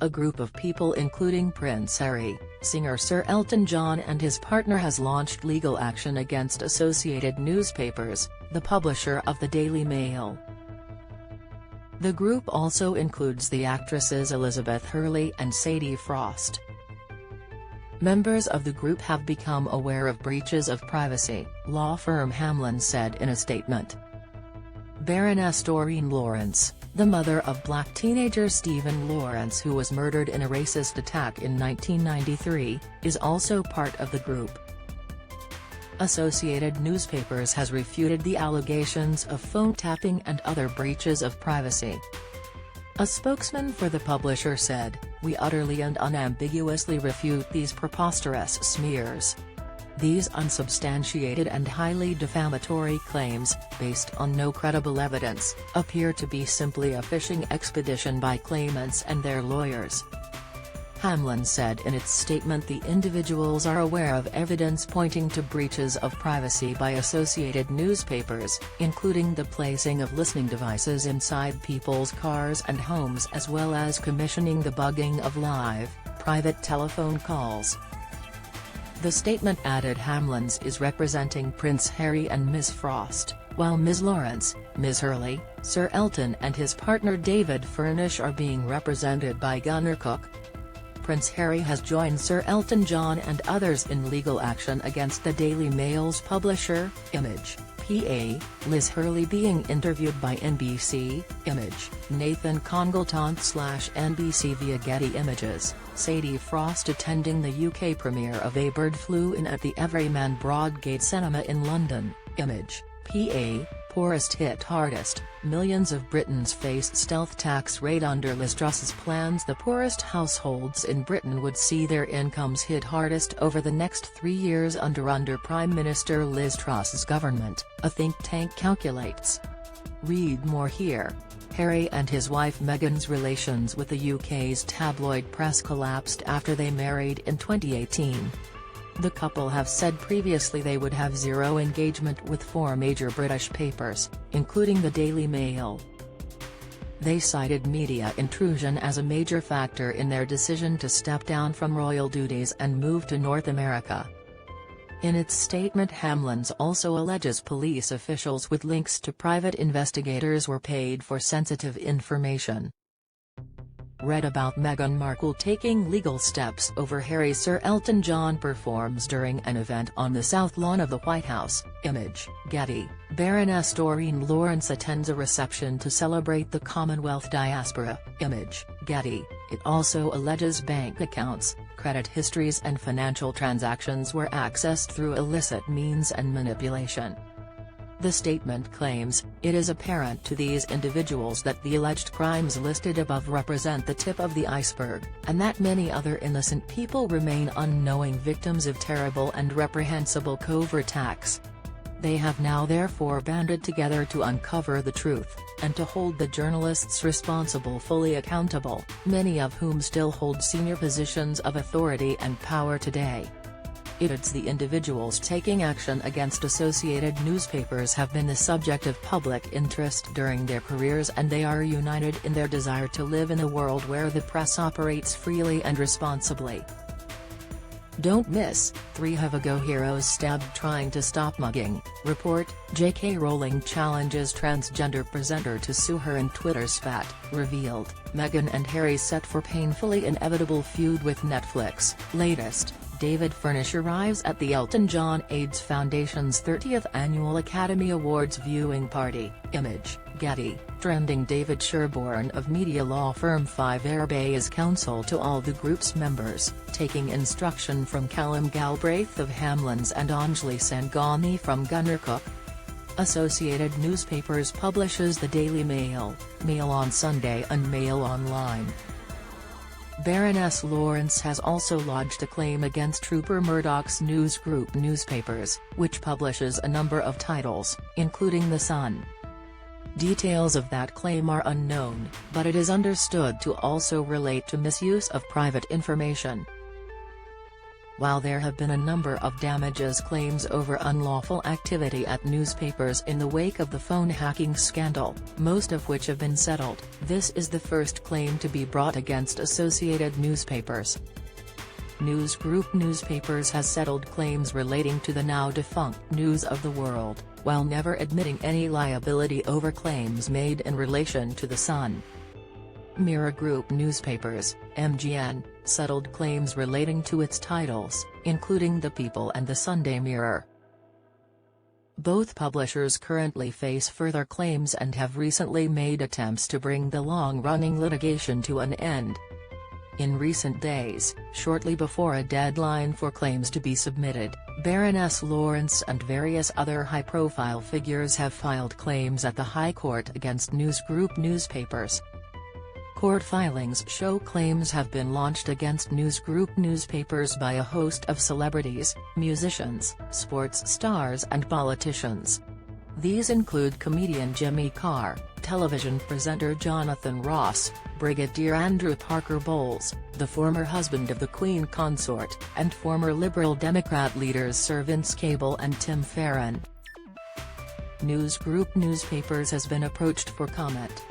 a group of people including Prince Harry, singer Sir Elton John and his partner has launched legal action against Associated Newspapers, the publisher of the Daily Mail. The group also includes the actresses Elizabeth Hurley and Sadie Frost. Members of the group have become aware of breaches of privacy, law firm Hamlins said in a statement. Baroness Doreen Lawrence, the mother of black teenager Stephen Lawrence who was murdered in a racist attack in 1993, is also part of the group. Associated Newspapers has refuted the allegations of phone tapping and other breaches of privacy. A spokesman for the publisher said, "We utterly and unambiguously refute these preposterous smears. These unsubstantiated and highly defamatory claims, based on no credible evidence, appear to be simply a fishing expedition by claimants and their lawyers." Hamlin said in its statement the individuals are aware of evidence pointing to breaches of privacy by Associated Newspapers, including the placing of listening devices inside people's cars and homes as well as commissioning the bugging of live, private telephone calls. The statement added Hamlins is representing Prince Harry and Ms. Frost, while Ms. Lawrence, Ms. Hurley, Sir Elton and his partner David Furnish are being represented by Gunnar Cook. Prince Harry has joined Sir Elton John and others in legal action against the Daily Mail's publisher, Image, PA, Liz Hurley being interviewed by NBC, Image, Nathan Congleton/NBC via Getty Images, Sadie Frost attending the UK premiere of A Bird Flew In at the Everyman Broadgate Cinema in London, Image, PA, poorest hit hardest, millions of Britons face stealth tax raid under Liz Truss's plans. The poorest households in Britain would see their incomes hit hardest over the next 3 years under Prime Minister Liz Truss's government, a think tank calculates. Read more here. Harry and his wife Meghan's relations with the UK's tabloid press collapsed after they married in 2018. The couple have said previously they would have zero engagement with 4 major British papers, including the Daily Mail. They cited media intrusion as a major factor in their decision to step down from royal duties and move to North America. In its statement, Hamlins also alleges police officials with links to private investigators were paid for sensitive information. Read about Meghan Markle taking legal steps over Harry. Sir Elton John performs during an event on the South Lawn of the White House, Image, Getty. Baroness Doreen Lawrence attends a reception to celebrate the Commonwealth diaspora, Image, Getty. It also alleges bank accounts, credit histories and financial transactions were accessed through illicit means and manipulation. The statement claims, it is apparent to these individuals that the alleged crimes listed above represent the tip of the iceberg, and that many other innocent people remain unknowing victims of terrible and reprehensible covert acts. They have now therefore banded together to uncover the truth, and to hold the journalists responsible fully accountable, many of whom still hold senior positions of authority and power today. It's the individuals taking action against Associated Newspapers have been the subject of public interest during their careers, and they are united in their desire to live in a world where the press operates freely and responsibly. Don't miss, 3 Have-A-Go heroes stabbed trying to stop mugging. Report, J.K. Rowling challenges transgender presenter to sue her in Twitter spat. Revealed, Meghan and Harry set for painfully inevitable feud with Netflix. Latest, David Furnish arrives at the Elton John AIDS Foundation's 30th Annual Academy Awards viewing party. Image, Getty. Trending. David Sherborne of media law firm 5RB is counsel to all the group's members, taking instruction from Callum Galbraith of Hamlins and Anjali Sangani from Gunnar Cook. Associated Newspapers publishes the Daily Mail, Mail on Sunday and Mail Online. Baroness Lawrence has also lodged a claim against Rupert Murdoch's News Group newspapers, which publishes a number of titles, including The Sun. Details of that claim are unknown, but it is understood to also relate to misuse of private information. While there have been a number of damages claims over unlawful activity at newspapers in the wake of the phone hacking scandal, most of which have been settled, this is the first claim to be brought against Associated Newspapers. News Group Newspapers has settled claims relating to the now-defunct News of the World, while never admitting any liability over claims made in relation to the Sun. Mirror Group Newspapers, MGN, settled claims relating to its titles, including The People and The Sunday Mirror. Both publishers currently face further claims and have recently made attempts to bring the long-running litigation to an end. In recent days, shortly before a deadline for claims to be submitted, Baroness Lawrence and various other high-profile figures have filed claims at the High Court against News Group Newspapers. Court filings show claims have been launched against News Group Newspapers by a host of celebrities, musicians, sports stars and politicians. These include comedian Jimmy Carr, television presenter Jonathan Ross, Brigadier Andrew Parker Bowles, the former husband of the Queen Consort, and former Liberal Democrat leaders Sir Vince Cable and Tim Farron. News Group Newspapers has been approached for comment.